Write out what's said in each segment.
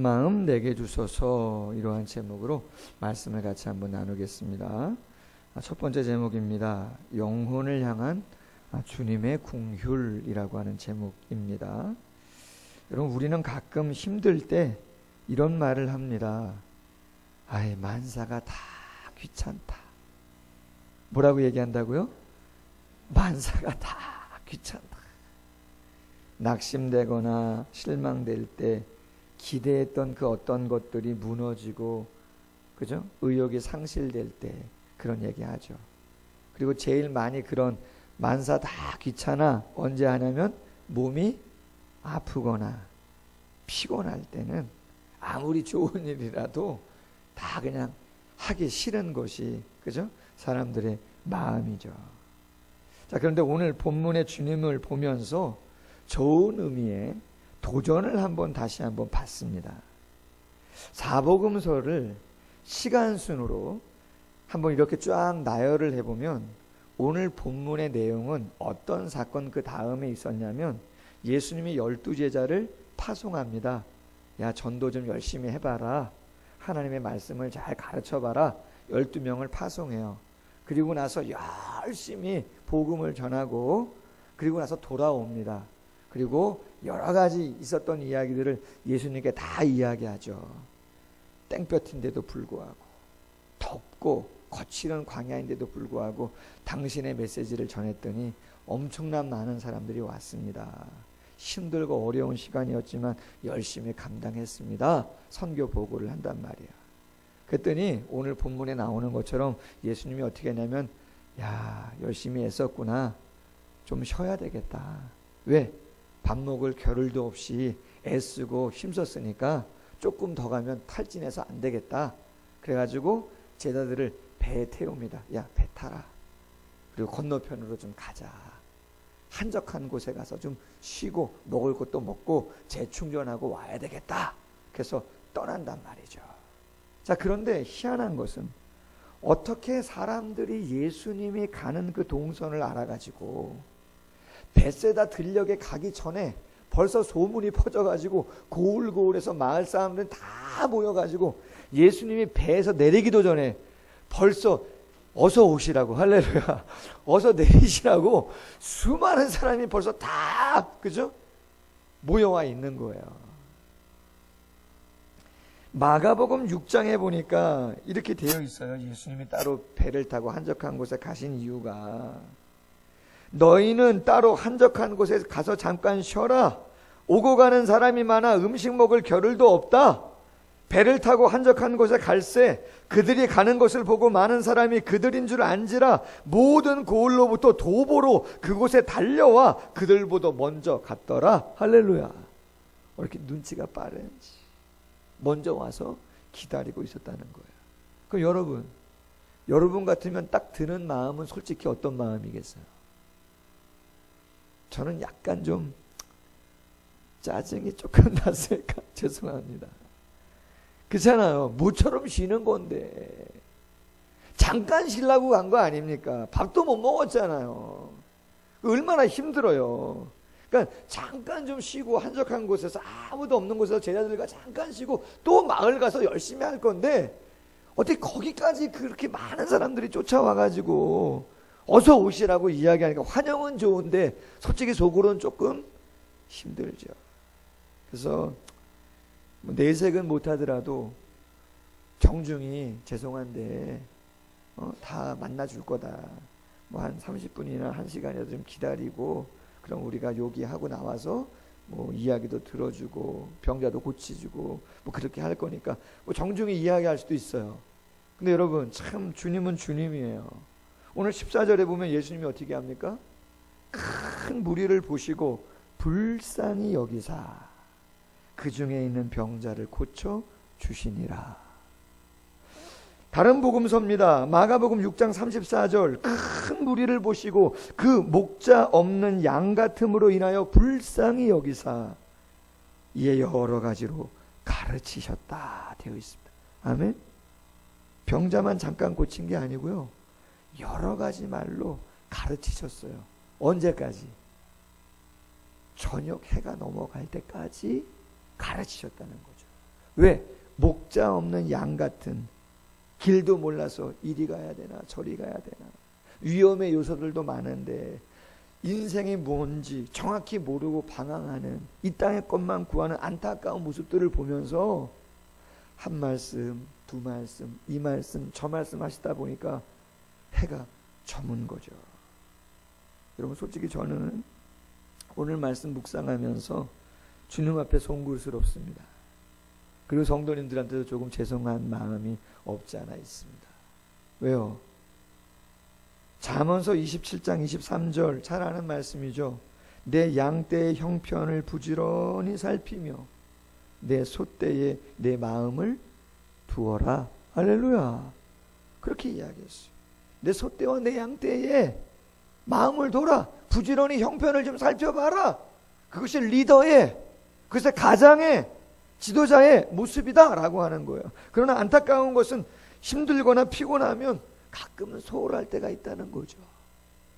마음 내게 주소서, 이러한 제목으로 말씀을 같이 한번 나누겠습니다. 첫 번째 제목입니다. 영혼을 향한 주님의 긍휼이라고 하는 제목입니다. 여러분, 우리는 가끔 힘들 때 이런 말을 합니다. 아이, 만사가 다 귀찮다. 뭐라고 얘기한다고요? 만사가 다 귀찮다. 낙심되거나 실망될 때 기대했던 그 어떤 것들이 무너지고, 그죠? 의욕이 상실될 때 그런 얘기하죠. 그리고 제일 많이 그런 만사 다 귀찮아 언제 하냐면 몸이 아프거나 피곤할 때는 아무리 좋은 일이라도 다 그냥 하기 싫은 것이, 그죠? 사람들의 마음이죠. 자, 그런데 오늘 본문의 주님을 보면서 좋은 의미의 도전을 다시 한번 받습니다. 사복음서를 시간 순으로 한번 이렇게 쫙 나열을 해보면 오늘 본문의 내용은 어떤 사건 그 다음에 있었냐면, 예수님이 12제자를 파송합니다. 야, 전도 좀 열심히 해봐라. 하나님의 말씀을 잘 가르쳐봐라. 12명을 파송해요. 그리고 나서 열심히 복음을 전하고, 그리고 나서 돌아옵니다. 그리고 여러 가지 있었던 이야기들을 예수님께 다 이야기하죠. 땡볕인데도 불구하고, 덥고 거칠은 광야인데도 불구하고 당신의 메시지를 전했더니 엄청난 많은 사람들이 왔습니다. 힘들고 어려운 시간이었지만 열심히 감당했습니다. 선교 보고를 한단 말이야. 그랬더니 오늘 본문에 나오는 것처럼 예수님이 어떻게 했냐면, 야, 열심히 애썼구나. 좀 쉬어야 되겠다. 왜? 밥 먹을 겨를도 없이 애쓰고 힘썼으니까 조금 더 가면 탈진해서 안 되겠다. 그래가지고 제자들을 배에 태웁니다. 야, 배 타라. 그리고 건너편으로 좀 가자. 한적한 곳에 가서 좀 쉬고 먹을 것도 먹고 재충전하고 와야 되겠다. 그래서 떠난단 말이죠. 자, 그런데 희한한 것은 어떻게 사람들이 예수님이 가는 그 동선을 알아가지고 벳세다 들녘에 가기 전에 벌써 소문이 퍼져가지고 고울고울해서 마을 사람들은 다 모여가지고 예수님이 배에서 내리기도 전에 벌써 어서 오시라고, 할렐루야, 어서 내리시라고 수많은 사람이 벌써 다, 그죠? 모여와 있는 거예요. 마가복음 6장에 보니까 이렇게 되어 있어요. 예수님이 따로 배를 타고 한적한 곳에 가신 이유가, 너희는 따로 한적한 곳에 가서 잠깐 쉬어라. 오고 가는 사람이 많아 음식 먹을 겨를도 없다. 배를 타고 한적한 곳에 갈새 그들이 가는 것을 보고 많은 사람이 그들인 줄 안지라 모든 고을로부터 도보로 그곳에 달려와 그들보다 먼저 갔더라. 할렐루야. 이렇게 눈치가 빠른지 먼저 와서 기다리고 있었다는 거예요. 그럼 여러분 같으면 딱 드는 마음은 솔직히 어떤 마음이겠어요? 저는 약간 좀 짜증이 조금 났을까? 죄송합니다. 그렇잖아요. 모처럼 쉬는 건데 잠깐 쉬려고 간 거 아닙니까? 밥도 못 먹었잖아요. 얼마나 힘들어요. 그러니까 잠깐 좀 쉬고 한적한 곳에서, 아무도 없는 곳에서 제자들과 잠깐 쉬고 또 마을 가서 열심히 할 건데 어떻게 거기까지 그렇게 많은 사람들이 쫓아와가지고 어서 오시라고 이야기하니까 환영은 좋은데 솔직히 속으로는 조금 힘들죠. 그래서 내색은 못하더라도 정중히 죄송한데 다 만나줄 거다. 한 30분이나 1시간이라도 좀 기다리고, 그럼 우리가 요기하고 나와서 이야기도 들어주고 병자도 고치주고 그렇게 할 거니까 정중히 이야기할 수도 있어요. 근데 여러분, 참 주님은 주님이에요. 오늘 14절에 보면 예수님이 어떻게 합니까? 큰 무리를 보시고 불쌍히 여기사 그 중에 있는 병자를 고쳐 주시니라. 다른 복음서입니다. 마가복음 6장 34절, 큰 무리를 보시고 그 목자 없는 양 같음으로 인하여 불쌍히 여기사 이에 여러 가지로 가르치셨다 되어 있습니다. 아멘. 병자만 잠깐 고친 게 아니고요, 여러 가지 말로 가르치셨어요. 언제까지? 저녁 해가 넘어갈 때까지 가르치셨다는 거죠. 왜? 목자 없는 양 같은, 길도 몰라서 이리 가야 되나 저리 가야 되나, 위험의 요소들도 많은데 인생이 뭔지 정확히 모르고 방황하는, 이 땅의 것만 구하는 안타까운 모습들을 보면서 한 말씀, 두 말씀, 이 말씀, 저 말씀 하시다 보니까 해가 저문 거죠. 여러분, 솔직히 저는 오늘 말씀 묵상하면서 주님 앞에 송구스럽습니다. 그리고 성도님들한테도 조금 죄송한 마음이 없지 않아 있습니다. 왜요? 잠언서 27장 23절 잘 아는 말씀이죠. 내 양떼의 형편을 부지런히 살피며 내 소떼에 내 마음을 두어라. 할렐루야. 그렇게 이야기했어요. 내 소떼와 내 양떼에 마음을 둬라. 부지런히 형편을 좀 살펴봐라. 그것이 리더의, 그것이 가장의, 지도자의 모습이다 라고 하는 거예요. 그러나 안타까운 것은 힘들거나 피곤하면 가끔은 소홀할 때가 있다는 거죠.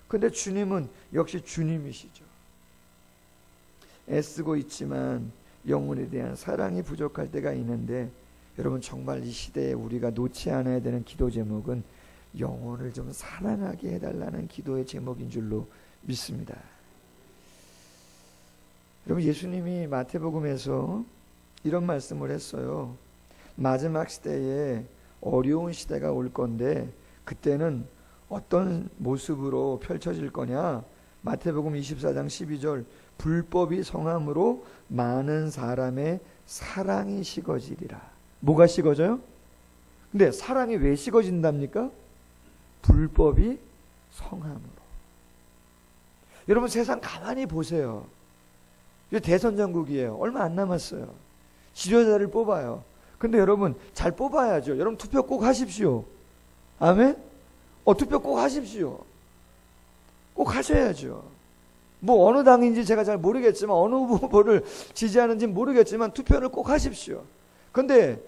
그런데 주님은 역시 주님이시죠. 애쓰고 있지만 영혼에 대한 사랑이 부족할 때가 있는데, 여러분, 정말 이 시대에 우리가 놓지 않아야 되는 기도 제목은 영혼을 좀 사랑하게 해달라는 기도의 제목인 줄로 믿습니다. 여러분, 예수님이 마태복음에서 이런 말씀을 했어요. 마지막 시대에 어려운 시대가 올 건데 그때는 어떤 모습으로 펼쳐질 거냐. 마태복음 24장 12절, 불법이 성함으로 많은 사람의 사랑이 식어지리라. 뭐가 식어져요? 근데 사랑이 왜 식어진답니까? 불법이 성함으로. 여러분, 세상 가만히 보세요. 이제 대선 전국이에요. 얼마 안 남았어요. 지도자를 뽑아요. 근데 여러분, 잘 뽑아야죠. 여러분, 투표 꼭 하십시오. 아멘? 투표 꼭 하십시오. 꼭 하셔야죠. 뭐 어느 당인지 제가 잘 모르겠지만, 어느 후보를 지지하는지 모르겠지만 투표를 꼭 하십시오. 근데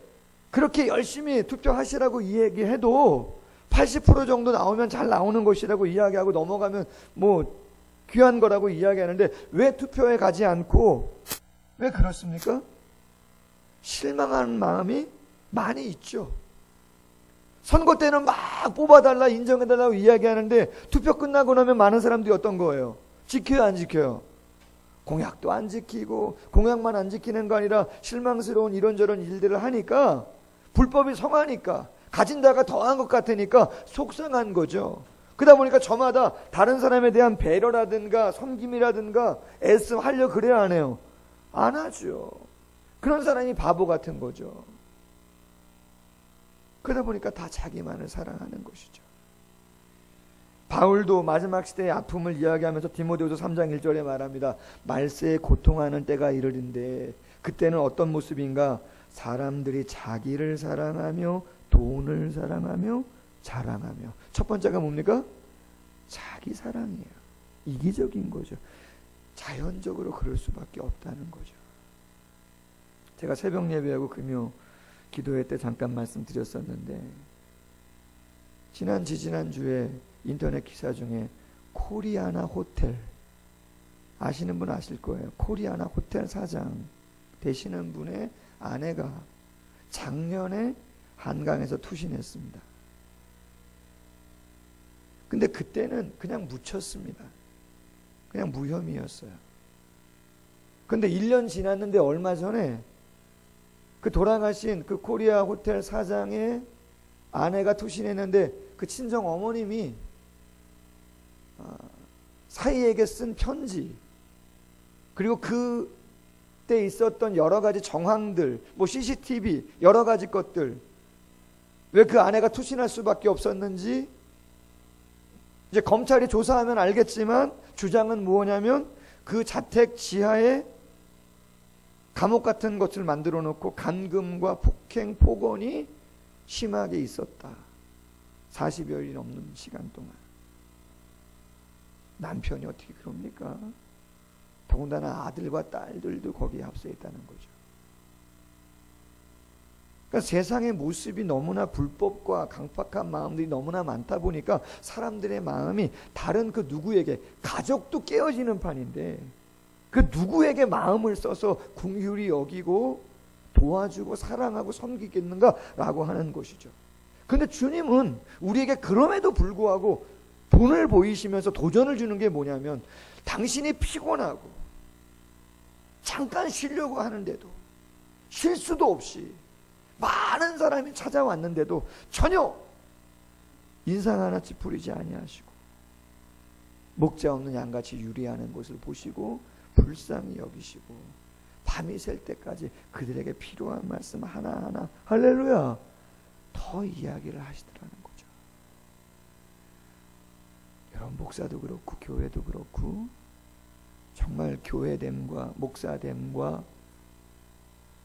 그렇게 열심히 투표하시라고 이야기해도 80% 정도 나오면 잘 나오는 것이라고 이야기하고 넘어가면 뭐 귀한 거라고 이야기하는데, 왜 투표에 가지 않고, 왜 그렇습니까? 실망하는 마음이 많이 있죠. 선거 때는 막 뽑아달라, 인정해달라고 이야기하는데 투표 끝나고 나면 많은 사람들이 어떤 거예요? 지켜요, 안 지켜요? 공약도 안 지키고, 공약만 안 지키는 거 아니라 실망스러운 이런저런 일들을 하니까, 불법이 성하니까, 가진 자가 더한 것 같으니까 속상한 거죠. 그러다 보니까 저마다 다른 사람에 대한 배려라든가 섬김이라든가 애씀 하려 그래야 안 해요? 안 하죠. 그런 사람이 바보 같은 거죠. 그러다 보니까 다 자기만을 사랑하는 것이죠. 바울도 마지막 시대의 아픔을 이야기하면서 디모데후서 3장 1절에 말합니다. 말세에 고통하는 때가 이르는데 그때는 어떤 모습인가? 사람들이 자기를 사랑하며 돈을 사랑하며 자랑하며. 첫 번째가 뭡니까? 자기 사랑이에요. 이기적인 거죠. 자연적으로 그럴 수밖에 없다는 거죠. 제가 새벽 예배하고 금요 기도회 때 잠깐 말씀드렸었는데, 지난주에 인터넷 기사 중에 코리아나 호텔, 아시는 분 아실 거예요. 코리아나 호텔 사장 되시는 분의 아내가 작년에 한강에서 투신했습니다. 근데 그때는 그냥 묻혔습니다. 그냥 무혐의였어요. 근데 1년 지났는데 얼마 전에 그 돌아가신 그 코리아 호텔 사장의 아내가 투신했는데, 그 친정 어머님이 사위에게 쓴 편지, 그리고 그때 있었던 여러 가지 정황들, 뭐 CCTV 여러 가지 것들, 왜 그 아내가 투신할 수밖에 없었는지 이제 검찰이 조사하면 알겠지만, 주장은 뭐냐면 그 자택 지하에 감옥 같은 것을 만들어 놓고 감금과 폭행, 폭언이 심하게 있었다. 40여일이 넘는 시간 동안. 남편이 어떻게 그럽니까? 더군다나 아들과 딸들도 거기에 합쳐 있다는 거죠. 그러니까 세상의 모습이 너무나 불법과 강팍한 마음들이 너무나 많다 보니까 사람들의 마음이 다른 그 누구에게, 가족도 깨어지는 판인데 그 누구에게 마음을 써서 긍휼히 여기고 도와주고 사랑하고 섬기겠는가라고 하는 것이죠. 근데 주님은 우리에게 그럼에도 불구하고 본을 보이시면서 도전을 주는 게 뭐냐면, 당신이 피곤하고 잠깐 쉬려고 하는데도 쉴 수도 없이 많은 사람이 찾아왔는데도 전혀 인상 하나 찌푸리지 아니하시고 목자 없는 양같이 유리하는 것을 보시고 불쌍히 여기시고 밤이 셀 때까지 그들에게 필요한 말씀 하나하나 할렐루야 더 이야기를 하시더라는 거죠. 여러분, 목사도 그렇고 교회도 그렇고 정말 교회됨과 목사됨과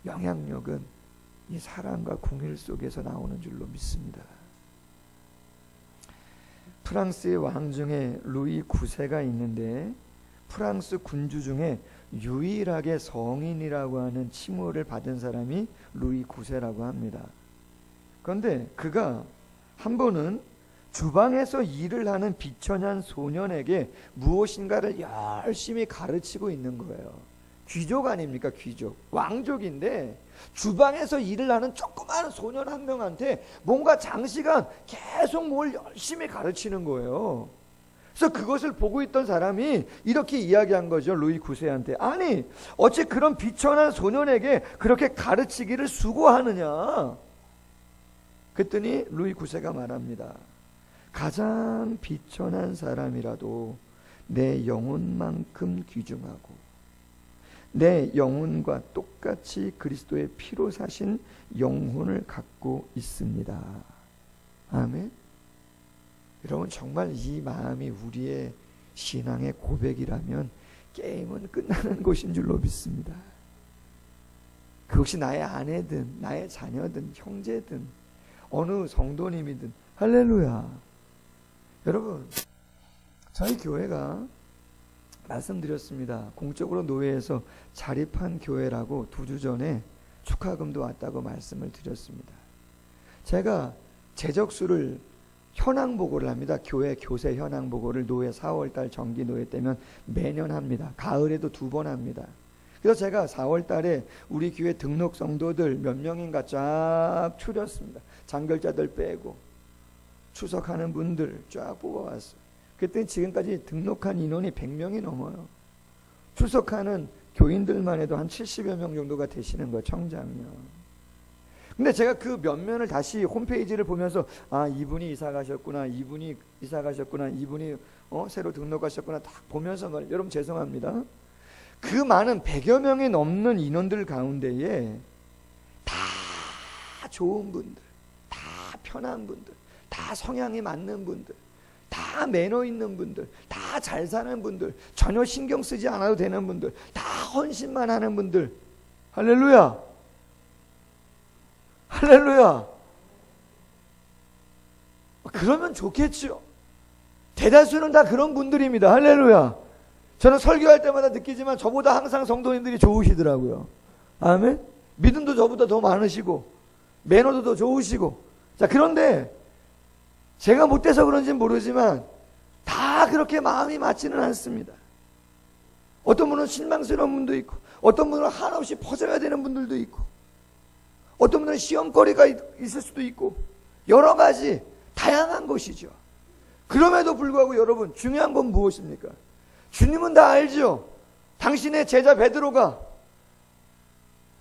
영향력은 이 사랑과 공일 속에서 나오는 줄로 믿습니다. 프랑스의 왕 중에 루이 9세가 있는데 프랑스 군주 중에 유일하게 성인이라고 하는 칭호를 받은 사람이 루이 9세라고 합니다. 그런데 그가 한 번은 주방에서 일을 하는 비천한 소년에게 무엇인가를 열심히 가르치고 있는 거예요. 귀족 아닙니까? 귀족. 왕족인데 주방에서 일을 하는 조그마한 소년 한 명한테 뭔가 장시간 계속 뭘 열심히 가르치는 거예요. 그래서 그것을 보고 있던 사람이 이렇게 이야기한 거죠. 루이 9세한테. 아니, 어찌 그런 비천한 소년에게 그렇게 가르치기를 수고하느냐. 그랬더니 루이 9세가 말합니다. 가장 비천한 사람이라도 내 영혼만큼 귀중하고 내 영혼과 똑같이 그리스도의 피로 사신 영혼을 갖고 있습니다. 아멘. 여러분, 정말 이 마음이 우리의 신앙의 고백이라면 게임은 끝나는 것인 줄로 믿습니다. 그것이 나의 아내든 나의 자녀든 형제든 어느 성도님이든 할렐루야. 여러분, 저희 교회가 말씀드렸습니다. 공적으로 노회에서 자립한 교회라고 2주 전에 축하금도 왔다고 말씀을 드렸습니다. 제가 재적수를 현황 보고를 합니다. 교회 교세 현황 보고를 노회 4월달 정기 노회 때면 매년 합니다. 가을에도 2번 합니다. 그래서 제가 4월달에 우리 교회 등록 성도들 몇 명인가 쫙 추렸습니다. 장결자들 빼고 추석하는 분들 쫙 뽑아왔어요. 그랬더니 지금까지 등록한 인원이 100명이 넘어요. 출석하는 교인들만 해도 한 70여 명 정도가 되시는 거예요. 청장이요. 근데 제가 그 면면을 다시 홈페이지를 보면서 아, 이분이 이사 가셨구나, 이분이 이사 가셨구나, 이분이 새로 등록하셨구나 딱 보면서 여러분 죄송합니다. 그 많은 100여 명이 넘는 인원들 가운데에 다 좋은 분들, 다 편한 분들, 다 성향이 맞는 분들, 다 매너 있는 분들, 다 잘 사는 분들, 전혀 신경 쓰지 않아도 되는 분들, 다 헌신만 하는 분들. 할렐루야. 할렐루야. 그러면 좋겠죠. 대다수는 다 그런 분들입니다. 할렐루야. 저는 설교할 때마다 느끼지만 저보다 항상 성도님들이 좋으시더라고요. 아멘. 믿음도 저보다 더 많으시고 매너도 더 좋으시고. 자, 그런데 제가 못돼서 그런지는 모르지만 다 그렇게 마음이 맞지는 않습니다. 어떤 분은 실망스러운 분도 있고, 어떤 분은 한없이 퍼져야 되는 분들도 있고, 어떤 분은 시험거리가 있을 수도 있고, 여러 가지 다양한 것이죠. 그럼에도 불구하고 여러분, 중요한 건 무엇입니까? 주님은 다 알죠. 당신의 제자 베드로가,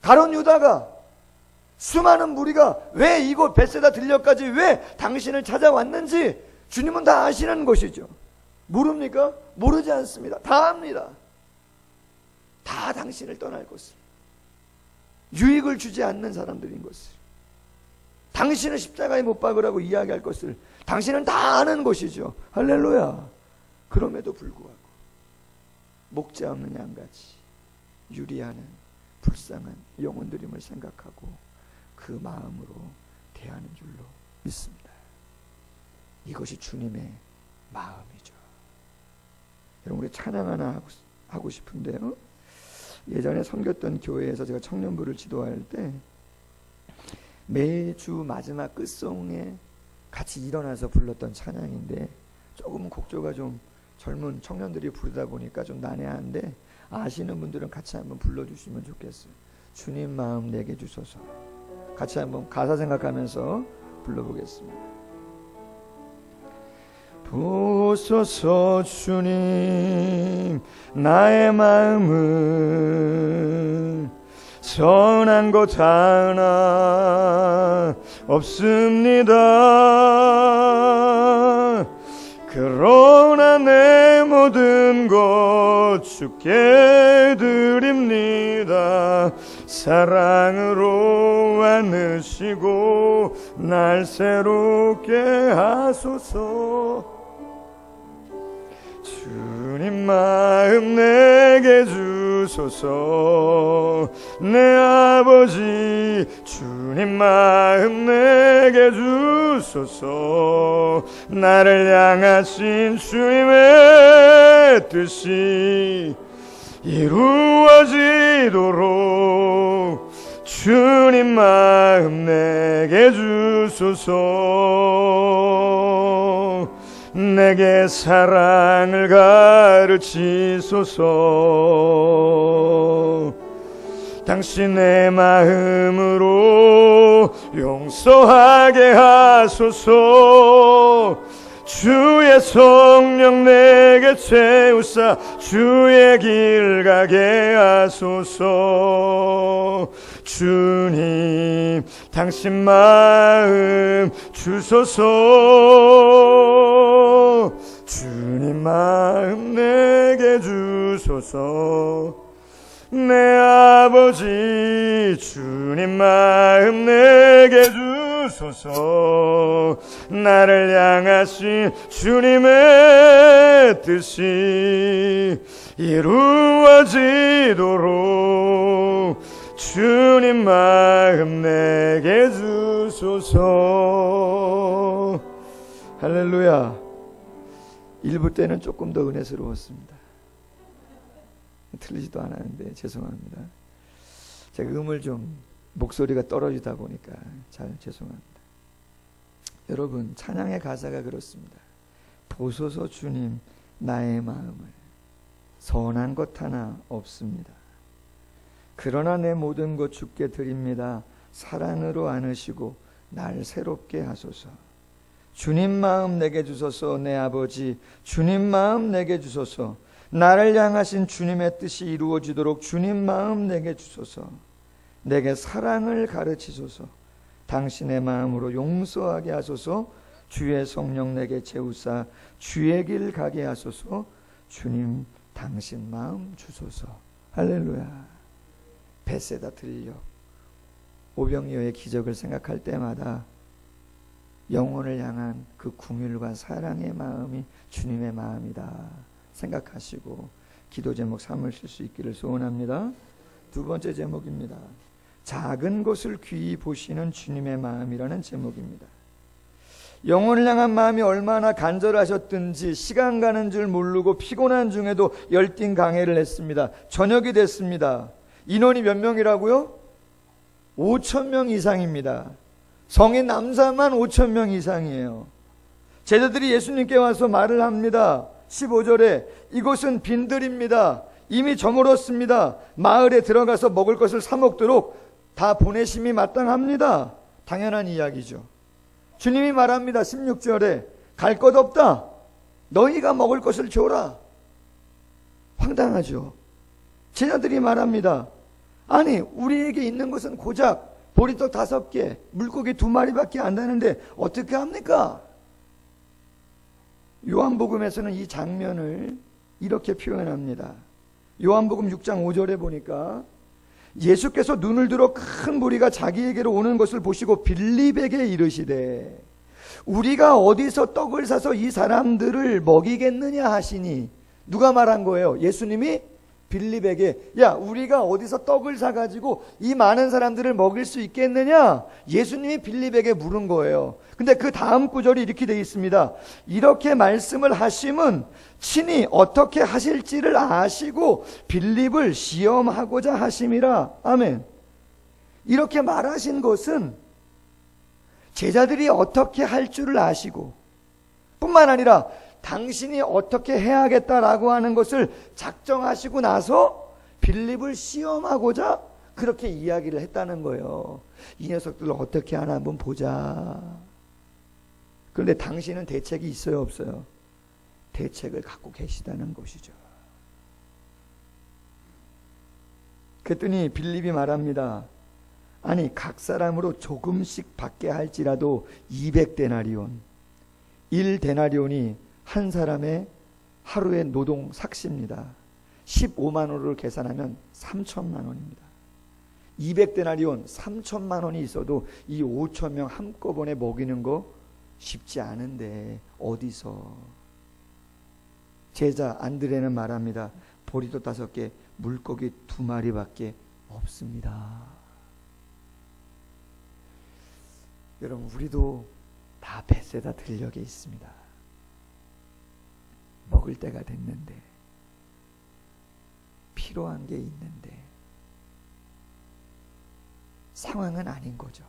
가룟 유다가, 수많은 무리가 왜 이곳 벳세다 들녘까지 왜 당신을 찾아왔는지 주님은 다 아시는 것이죠. 모릅니까? 모르지 않습니다. 다 압니다. 다 당신을 떠날 것을, 유익을 주지 않는 사람들인 것을, 당신을 십자가에 못 박으라고 이야기할 것을 당신은 다 아는 것이죠. 할렐루야. 그럼에도 불구하고 목자 없는 양같이 유리하는 불쌍한 영혼들임을 생각하고 그 마음으로 대하는 줄로 믿습니다. 이것이 주님의 마음이죠. 여러분, 우리 찬양 하나 하고 싶은데요. 예전에 섬겼던 교회에서 제가 청년부를 지도할 때 매주 마지막 끝송에 같이 일어나서 불렀던 찬양인데 조금 곡조가 좀 젊은 청년들이 부르다 보니까 좀 난해한데 아시는 분들은 같이 한번 불러주시면 좋겠어요. 주님 마음 내게 주소서. 같이 한번 가사 생각하면서 불러보겠습니다. 보소서 주님 나의 마음은 선한 것 하나 없습니다. 그러나 내 모든 것 주께 드립니다. 사랑으로 안으시고 날 새롭게 하소서. 주님 마음 내게 주소서. 내 아버지 주님 마음 내게 주소서. 나를 향하신 주님의 뜻이 이루어지도록 주님 마음 내게 주소서. 내게 사랑을 가르치소서. 당신의 마음으로 용서하게 하소서. 주의 성령 내게 채우사 주의 길 가게 하소서. 주님 당신 마음 주소서. 주님 마음 내게 주소서. 내 아버지 주님 마음 내게 주소서. 나를 향하신 주님의 뜻이 이루어지도록 주님 마음 내게 주소서. 할렐루야. 1부 때는 조금 더 은혜스러웠습니다. 틀리지도 않았는데 죄송합니다. 제가 음을 좀 목소리가 떨어지다 보니까 잘 죄송합니다. 여러분 찬양의 가사가 그렇습니다. 보소서 주님 나의 마음을 선한 것 하나 없습니다. 그러나 내 모든 것 주께 드립니다. 사랑으로 안으시고 날 새롭게 하소서. 주님 마음 내게 주소서. 내 아버지 주님 마음 내게 주소서. 나를 향하신 주님의 뜻이 이루어지도록 주님 마음 내게 주소서. 내게 사랑을 가르치소서. 당신의 마음으로 용서하게 하소서. 주의 성령 내게 채우사 주의 길 가게 하소서. 주님 당신 마음 주소서. 할렐루야. 베세다 들려 오병이어의 기적을 생각할 때마다 영혼을 향한 그 긍휼과 사랑의 마음이 주님의 마음이다 생각하시고 기도 제목 삼으실 수 있기를 소원합니다. 두 번째 제목입니다. 작은 것을 귀히 보시는 주님의 마음이라는 제목입니다. 영혼을 향한 마음이 얼마나 간절하셨든지 시간 가는 줄 모르고 피곤한 중에도 열띤 강해를 했습니다. 저녁이 됐습니다. 인원이 몇 명이라고요? 5,000명 이상입니다. 성인 남자만 5,000명 이상이에요. 제자들이 예수님께 와서 말을 합니다. 15절에 이곳은 빈들입니다. 이미 저물었습니다. 마을에 들어가서 먹을 것을 사 먹도록 다 보내심이 마땅합니다. 당연한 이야기죠. 주님이 말합니다. 16절에 갈 것 없다. 너희가 먹을 것을 줘라. 황당하죠. 제자들이 말합니다. 아니 우리에게 있는 것은 고작 보리떡 5개, 물고기 2마리밖에 안 되는데 어떻게 합니까? 요한복음에서는 이 장면을 이렇게 표현합니다. 요한복음 6장 5절에 보니까 예수께서 눈을 들어 큰 무리가 자기에게로 오는 것을 보시고 빌립에게 이르시되 우리가 어디서 떡을 사서 이 사람들을 먹이겠느냐 하시니. 누가 말한 거예요? 예수님이 빌립에게 야 우리가 어디서 떡을 사가지고 이 많은 사람들을 먹일 수 있겠느냐? 예수님이 빌립에게 물은 거예요. 근데 그 다음 구절이 이렇게 되어 있습니다. 이렇게 말씀을 하심은 친히 어떻게 하실지를 아시고 빌립을 시험하고자 하심이라. 아멘. 이렇게 말하신 것은 제자들이 어떻게 할 줄을 아시고 뿐만 아니라 당신이 어떻게 해야겠다라고 하는 것을 작정하시고 나서 빌립을 시험하고자 그렇게 이야기를 했다는 거예요. 이 녀석들 어떻게 하나 한번 보자. 그런데 당신은 대책이 있어요, 없어요? 대책을 갖고 계시다는 것이죠. 그랬더니 빌립이 말합니다. 아니, 각 사람으로 조금씩 받게 할지라도 200데나리온, 1데나리온이 한 사람의 하루의 노동 삭시입니다. 15만 원을 계산하면 3천만 원입니다. 200데나리온 3천만 원이 있어도 이 5천 명 한꺼번에 먹이는 거 쉽지 않은데 어디서. 제자 안드레는 말합니다. 보리도 5개, 물고기 2마리밖에 없습니다. 여러분, 우리도 다 벳세다 들녘에 있습니다. 먹을 때가 됐는데, 필요한 게 있는데 상황은 아닌 거죠.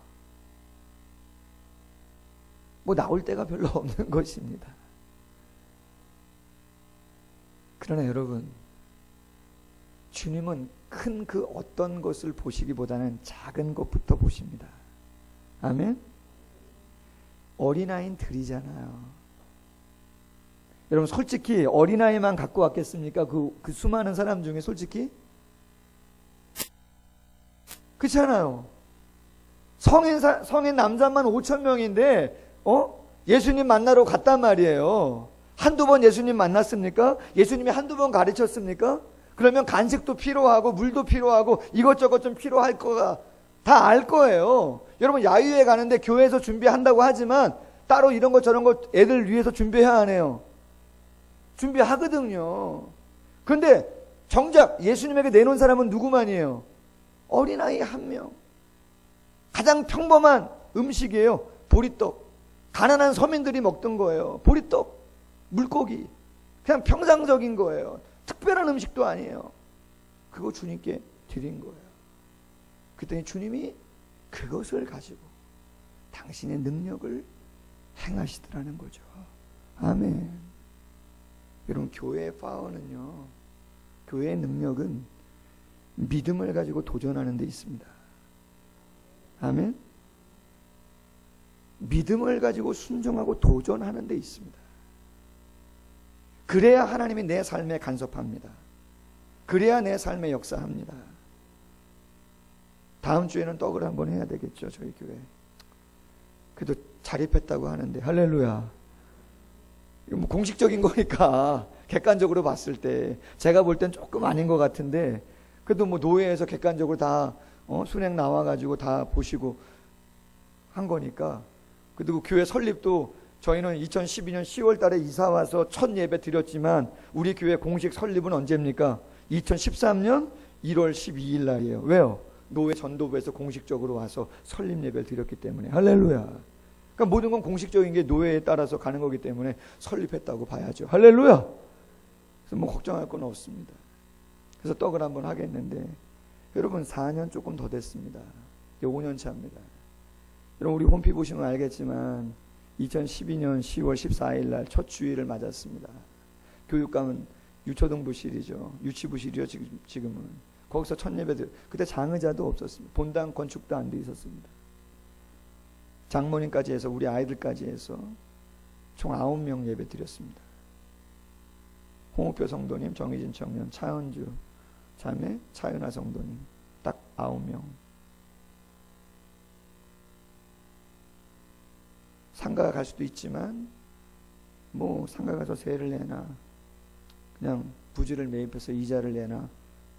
뭐 나올 데가 별로 없는 것입니다. 그러나 여러분, 주님은 큰 그 어떤 것을 보시기보다는 작은 것부터 보십니다. 아멘? 어린아이는 들이잖아요. 여러분, 솔직히 어린아이만 갖고 왔겠습니까? 그 수많은 사람 중에 솔직히? 그렇잖아요. 성인 남자만 5천 명인데 예수님 만나러 갔단 말이에요. 한두 번 예수님 만났습니까? 예수님이 한두 번 가르쳤습니까? 그러면 간식도 필요하고 물도 필요하고 이것저것 좀 필요할 거가 다 알 거예요. 여러분, 야유회 가는데 교회에서 준비한다고 하지만 따로 이런 거 저런 거 애들 위해서 준비해야 하네요. 준비하거든요. 그런데 정작 예수님에게 내놓은 사람은 누구만이에요? 어린아이 1명. 가장 평범한 음식이에요. 보리떡. 가난한 서민들이 먹던 거예요. 보리떡, 물고기. 그냥 평상적인 거예요. 특별한 음식도 아니에요. 그거 주님께 드린 거예요. 그랬더니 주님이 그것을 가지고 당신의 능력을 행하시더라는 거죠. 아멘. 여러분, 교회의 파워는요, 교회의 능력은 믿음을 가지고 도전하는 데 있습니다. 아멘. 믿음을 가지고 순종하고 도전하는 데 있습니다. 그래야 하나님이 내 삶에 간섭합니다. 그래야 내 삶에 역사합니다. 다음 주에는 떡을 한번 해야 되겠죠, 저희 교회. 그래도 자립했다고 하는데 할렐루야. 이거 뭐 공식적인 거니까 객관적으로 봤을 때 제가 볼 땐 조금 아닌 것 같은데, 그래도 뭐 노회에서 객관적으로 다 순행 나와가지고 다 보시고 한 거니까. 그리고 교회 설립도 저희는 2012년 10월 달에 이사 와서 첫 예배 드렸지만 우리 교회 공식 설립은 언제입니까? 2013년 1월 12일 날이에요. 왜요? 노회 전도부에서 공식적으로 와서 설립 예배를 드렸기 때문에. 할렐루야. 그러니까 모든 건 공식적인 게 노회에 따라서 가는 거기 때문에 설립했다고 봐야죠. 할렐루야. 그래서 뭐 걱정할 건 없습니다. 그래서 떡을 한번 하겠는데, 여러분 4년 조금 더 됐습니다. 5년 차입니다. 여러분, 우리 홈피 보시면 알겠지만 2012년 10월 14일 날 첫 주일을 맞았습니다. 교육감은 유초등부실이죠. 유치부실이요, 지금은. 거기서 첫 예배들, 그때 장의자도 없었습니다. 본당 건축도 안 돼 있었습니다. 장모님까지 해서 우리 아이들까지 해서 총 9명 예배 드렸습니다. 홍옥표 성도님, 정희진 청년, 차은주 자매, 차윤아 성도님, 딱 9명. 상가 갈 수도 있지만 뭐 상가 가서 세를 내나 그냥 부지를 매입해서 이자를 내나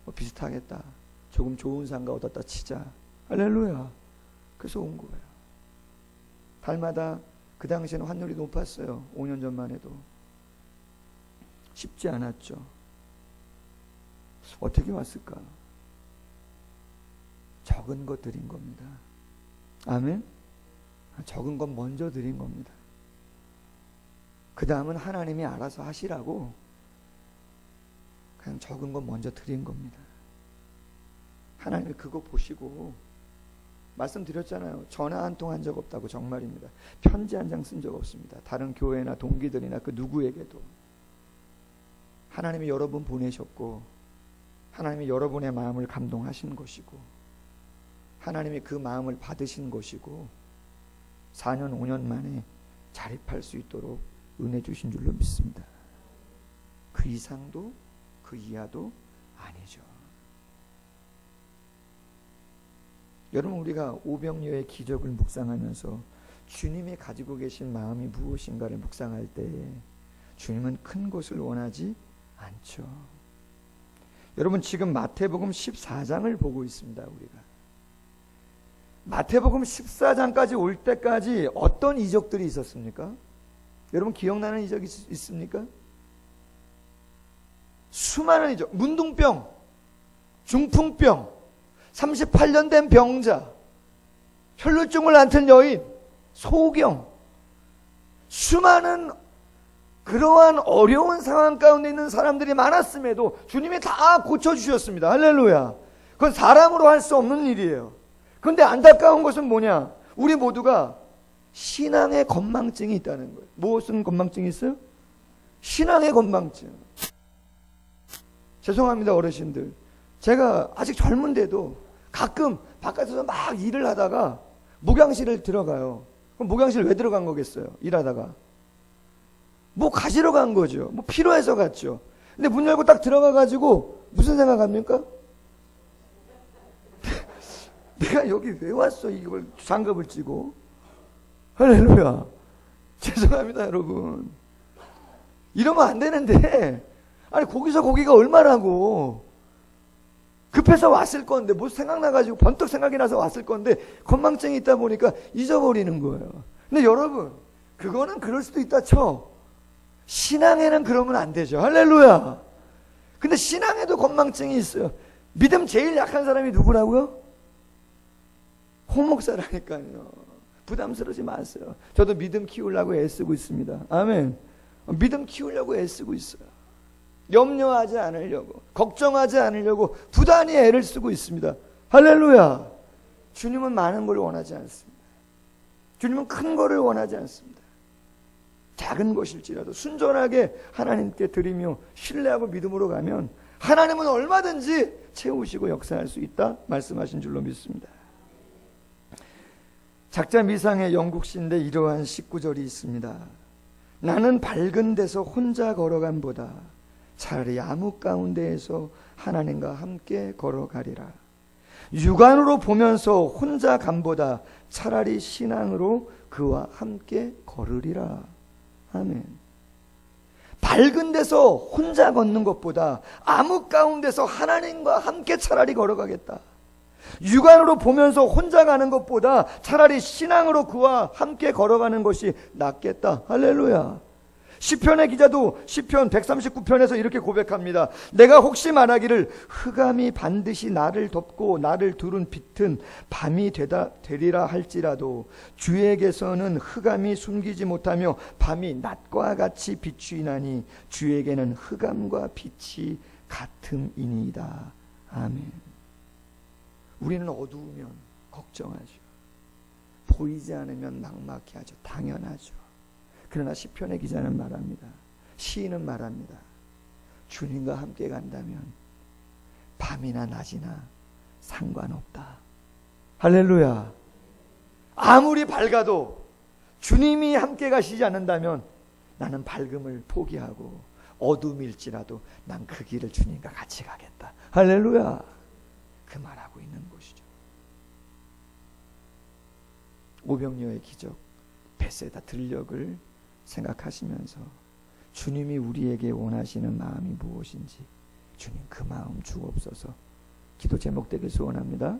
뭐 비슷하겠다. 조금 좋은 상가 얻었다 치자. 할렐루야. 그래서 온 거예요. 달마다 그 당시에는 환율이 높았어요. 5년 전만 해도. 쉽지 않았죠. 어떻게 왔을까? 적은 것 드린 겁니다. 아멘? 적은 것 먼저 드린 겁니다. 그 다음은 하나님이 알아서 하시라고 그냥 적은 것 먼저 드린 겁니다. 하나님이 그거 보시고, 말씀드렸잖아요. 전화 한 통 한 적 없다고. 정말입니다. 편지 한 장 쓴 적 없습니다. 다른 교회나 동기들이나 그 누구에게도. 하나님이 여러분 보내셨고 하나님이 여러분의 마음을 감동하신 것이고 하나님이 그 마음을 받으신 것이고 4년 5년 만에 자립할 수 있도록 은혜 주신 줄로 믿습니다. 그 이상도 그 이하도 아니죠. 여러분, 우리가 오병이어의 기적을 묵상하면서 주님이 가지고 계신 마음이 무엇인가를 묵상할 때 주님은 큰 것을 원하지 않죠. 여러분, 지금 마태복음 14장을 보고 있습니다. 우리가 마태복음 14장까지 올 때까지 어떤 이적들이 있었습니까? 여러분, 기억나는 이적이 있습니까? 수많은 이적, 문둥병, 중풍병, 38년 된 병자, 혈루증을 앓던 여인, 소경, 수많은 그러한 어려운 상황 가운데 있는 사람들이 많았음에도 주님이 다 고쳐주셨습니다. 할렐루야. 그건 사람으로 할 수 없는 일이에요. 그런데 안타까운 것은 뭐냐? 우리 모두가 신앙의 건망증이 있다는 거예요. 무엇은 건망증이 있어요? 신앙의 건망증. 죄송합니다, 어르신들. 제가 아직 젊은데도 가끔 바깥에서 막 일을 하다가 목양실을 들어가요. 그럼 목양실 왜 들어간 거겠어요? 일하다가 뭐 가지러 간 거죠. 뭐 필요해서 갔죠. 근데 문 열고 딱 들어가가지고 무슨 생각합니까? 내가 여기 왜 왔어? 이걸 장갑을 찌고. 할렐루야. 죄송합니다, 여러분. 이러면 안 되는데, 아니 거기서 거기가 얼마라고. 급해서 왔을 건데 뭐 생각나가지고 번뜩 생각이 나서 왔을 건데 건망증이 있다 보니까 잊어버리는 거예요. 근데 여러분, 그거는 그럴 수도 있다 쳐. 신앙에는 그러면 안 되죠. 할렐루야. 근데 신앙에도 건망증이 있어요. 믿음 제일 약한 사람이 누구라고요? 홍 목사라니까요. 부담스러우지 마세요. 저도 믿음 키우려고 애쓰고 있습니다. 아멘. 믿음 키우려고 애쓰고 있어요. 염려하지 않으려고, 걱정하지 않으려고 부단히 애를 쓰고 있습니다. 할렐루야. 주님은 많은 걸 원하지 않습니다. 주님은 큰 거를 원하지 않습니다. 작은 것일지라도 순전하게 하나님께 드리며 신뢰하고 믿음으로 가면 하나님은 얼마든지 채우시고 역사할 수 있다 말씀하신 줄로 믿습니다. 작자 미상의 영국시인데 이러한 19절이 있습니다. 나는 밝은 데서 혼자 걸어간보다 차라리 암흑 가운데에서 하나님과 함께 걸어가리라. 육안으로 보면서 혼자 간보다 차라리 신앙으로 그와 함께 걸으리라. 아멘. 밝은 데서 혼자 걷는 것보다 암흑 가운데서 하나님과 함께 차라리 걸어가겠다. 육안으로 보면서 혼자 가는 것보다 차라리 신앙으로 그와 함께 걸어가는 것이 낫겠다. 할렐루야. 시편의 기자도 시편 139편에서 이렇게 고백합니다. 내가 혹시 말하기를 흑암이 반드시 나를 덮고 나를 두른 빛은 밤이 되리라 할지라도 주에게서는 흑암이 숨기지 못하며 밤이 낮과 같이 비추이나니 주에게는 흑암과 빛이 같음이니이다. 아멘. 우리는 어두우면 걱정하죠. 보이지 않으면 막막해하죠. 당연하죠. 그러나 시편의 기자는 말합니다. 시인은 말합니다. 주님과 함께 간다면 밤이나 낮이나 상관없다. 할렐루야. 아무리 밝아도 주님이 함께 가시지 않는다면 나는 밝음을 포기하고 어둠일지라도 난 그 길을 주님과 같이 가겠다. 할렐루야. 그 말하고 있는 것이죠. 오병이어의 기적, 베세다 들녘을 생각하시면서 주님이 우리에게 원하시는 마음이 무엇인지 주님 그 마음 주옵소서. 기도 제목 되길 소원합니다.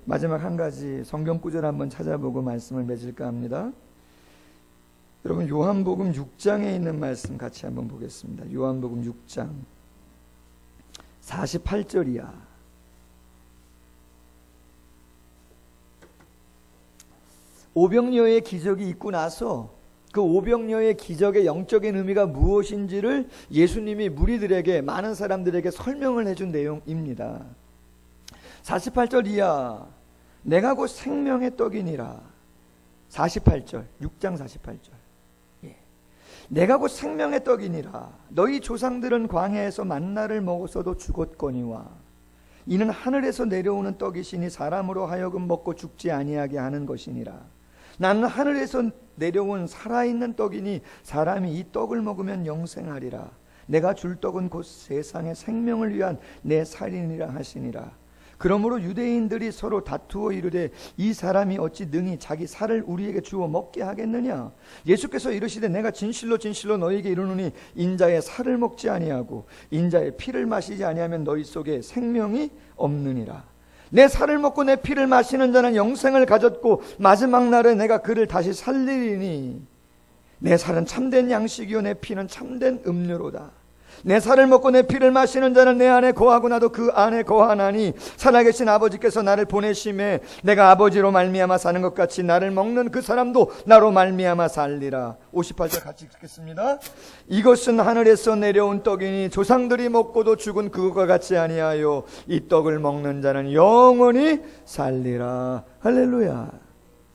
마지막 한 가지 성경 구절 한번 찾아보고 말씀을 맺을까 합니다. 여러분, 요한복음 6장에 있는 말씀 같이 한번 보겠습니다. 요한복음 6장 48절이야. 오병이어의 기적이 있고 나서 그 오병이어의 기적의 영적인 의미가 무엇인지를 예수님이 무리들에게, 많은 사람들에게 설명을 해준 내용입니다. 48절 이하, 내가 곧 생명의 떡이니라. 48절, 6장 48절. 예. 내가 곧 생명의 떡이니라. 너희 조상들은 광야에서 만나를 먹었어도 죽었거니와 이는 하늘에서 내려오는 떡이시니 사람으로 하여금 먹고 죽지 아니하게 하는 것이니라. 나는 하늘에서 내려온 살아있는 떡이니 사람이 이 떡을 먹으면 영생하리라. 내가 줄 떡은 곧 세상의 생명을 위한 내 살이니라 하시니라. 그러므로 유대인들이 서로 다투어 이르되 이 사람이 어찌 능히 자기 살을 우리에게 주어 먹게 하겠느냐. 예수께서 이르시되 내가 진실로 진실로 너희에게 이르노니 인자의 살을 먹지 아니하고 인자의 피를 마시지 아니하면 너희 속에 생명이 없느니라. 내 살을 먹고 내 피를 마시는 자는 영생을 가졌고 마지막 날에 내가 그를 다시 살리리니 내 살은 참된 양식이요 내 피는 참된 음료로다. 내 살을 먹고 내 피를 마시는 자는 내 안에 거하고 나도 그 안에 거하나니 살아계신 아버지께서 나를 보내심에 내가 아버지로 말미암아 사는 것 같이 나를 먹는 그 사람도 나로 말미암아 살리라. 58절 같이 읽겠습니다. 이것은 하늘에서 내려온 떡이니 조상들이 먹고도 죽은 그것과 같이 아니하여 이 떡을 먹는 자는 영원히 살리라. 할렐루야.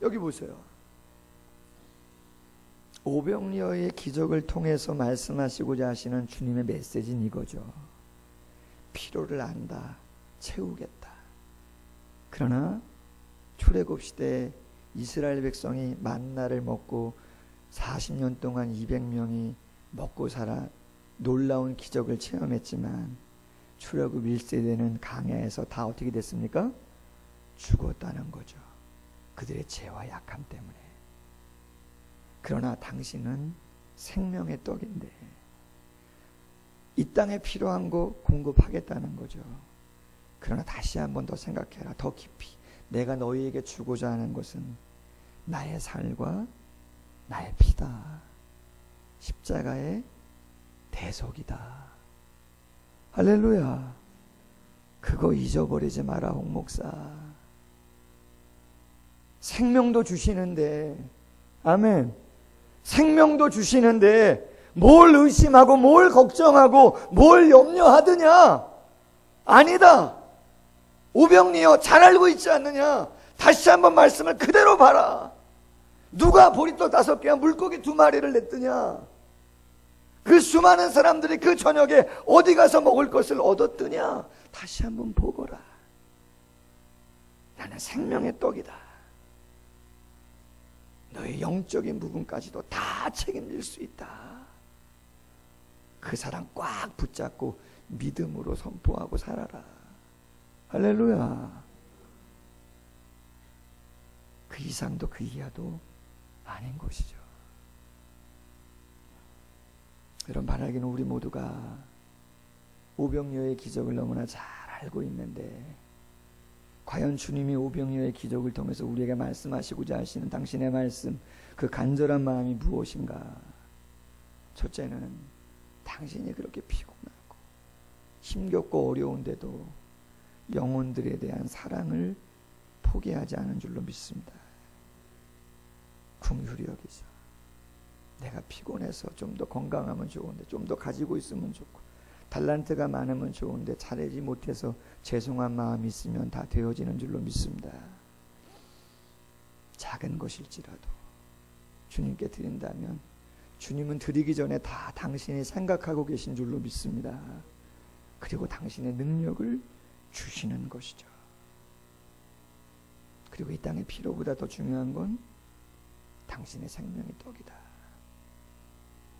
여기 보세요. 오병이어의 기적을 통해서 말씀하시고자 하시는 주님의 메시지는 이거죠. 피로를 안다, 채우겠다. 그러나 출애굽 시대에 이스라엘 백성이 만나를 먹고 40년 동안 200명이 먹고 살아 놀라운 기적을 체험했지만 출애굽 1세대는 강야에서 다 어떻게 됐습니까? 죽었다는 거죠. 그들의 죄와 약함 때문에. 그러나 당신은 생명의 떡인데 이 땅에 필요한 거 공급하겠다는 거죠. 그러나 다시 한번 더 생각해라. 더 깊이. 내가 너희에게 주고자 하는 것은 나의 살과 나의 피다. 십자가의 대속이다. 할렐루야. 그거 잊어버리지 마라, 홍 목사. 생명도 주시는데, 아멘. 생명도 주시는데 뭘 의심하고 뭘 걱정하고 뭘 염려하느냐? 아니다. 오병이어 잘 알고 있지 않느냐? 다시 한번 말씀을 그대로 봐라. 누가 보리떡 5개와 물고기 2마리를 냈더냐? 그 수많은 사람들이 그 저녁에 어디 가서 먹을 것을 얻었더냐? 다시 한번 보거라. 나는 생명의 떡이다. 너의 영적인 부분까지도 다 책임질 수 있다. 그 사랑 꽉 붙잡고 믿음으로 선포하고 살아라. 할렐루야. 그 이상도 그 이하도 아닌 것이죠. 여러분, 바라기는 우리 모두가 오병이어의 기적을 너무나 잘 알고 있는데 과연 주님이 오병이어의 기적을 통해서 우리에게 말씀하시고자 하시는 당신의 말씀, 그 간절한 마음이 무엇인가? 첫째는 당신이 그렇게 피곤하고 힘겹고 어려운데도 영혼들에 대한 사랑을 포기하지 않은 줄로 믿습니다. 긍휼히 여기서 내가 피곤해서 좀 더 건강하면 좋은데, 좀 더 가지고 있으면 좋고, 달란트가 많으면 좋은데 잘하지 못해서 죄송한 마음이 있으면 다 되어지는 줄로 믿습니다. 작은 것일지라도 주님께 드린다면 주님은 드리기 전에 다 당신이 생각하고 계신 줄로 믿습니다. 그리고 당신의 능력을 주시는 것이죠. 그리고 이 땅의 피로보다 더 중요한 건 당신의 생명의 떡이다.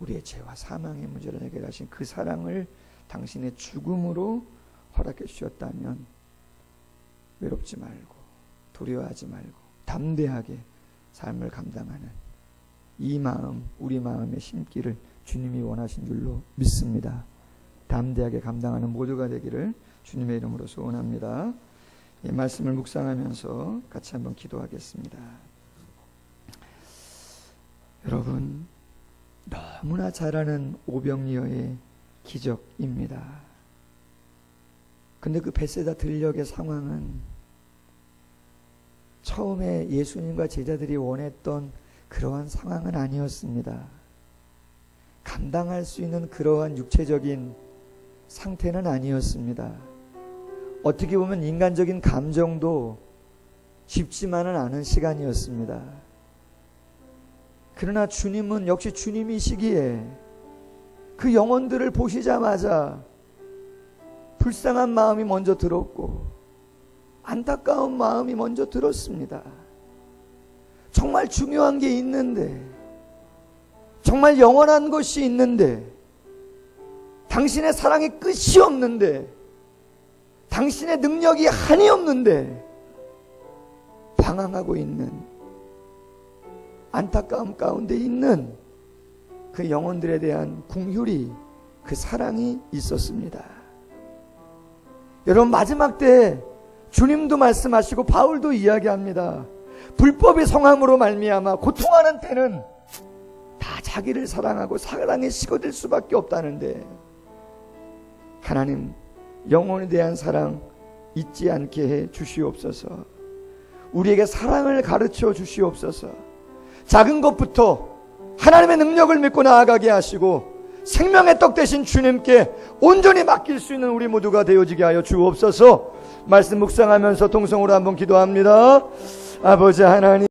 우리의 죄와 사망의 문제를 해결하신 그 사랑을 당신의 죽음으로 허락해 주셨다면 외롭지 말고 두려워하지 말고 담대하게 삶을 감당하는 이 마음, 우리 마음에 심기를 주님이 원하신 줄로 믿습니다. 담대하게 감당하는 모두가 되기를 주님의 이름으로 소원합니다. 이 말씀을 묵상하면서 같이 한번 기도하겠습니다. 여러분, 너무나 잘 아는 오병이어의 기적입니다. 근데 그 벳세다 들녘의 상황은 처음에 예수님과 제자들이 원했던 그러한 상황은 아니었습니다. 감당할 수 있는 그러한 육체적인 상태는 아니었습니다. 어떻게 보면 인간적인 감정도 쉽지만은 않은 시간이었습니다. 그러나 주님은 역시 주님이시기에 그 영혼들을 보시자마자 불쌍한 마음이 먼저 들었고 안타까운 마음이 먼저 들었습니다. 정말 중요한 게 있는데, 정말 영원한 것이 있는데, 당신의 사랑이 끝이 없는데, 당신의 능력이 한이 없는데 방황하고 있는, 안타까움 가운데 있는 그 영혼들에 대한 긍휼이, 그 사랑이 있었습니다. 여러분, 마지막 때 주님도 말씀하시고 바울도 이야기합니다. 불법의 성함으로 말미암아 고통하는 때는 다 자기를 사랑하고 사랑에 식어들 수밖에 없다는데, 하나님 영혼에 대한 사랑 잊지 않게 해 주시옵소서. 우리에게 사랑을 가르쳐 주시옵소서. 작은 것부터 하나님의 능력을 믿고 나아가게 하시고 생명의 떡 되신 주님께 온전히 맡길 수 있는 우리 모두가 되어지게 하여 주옵소서. 말씀 묵상하면서 통성으로 한번 기도합니다. 아버지 하나님,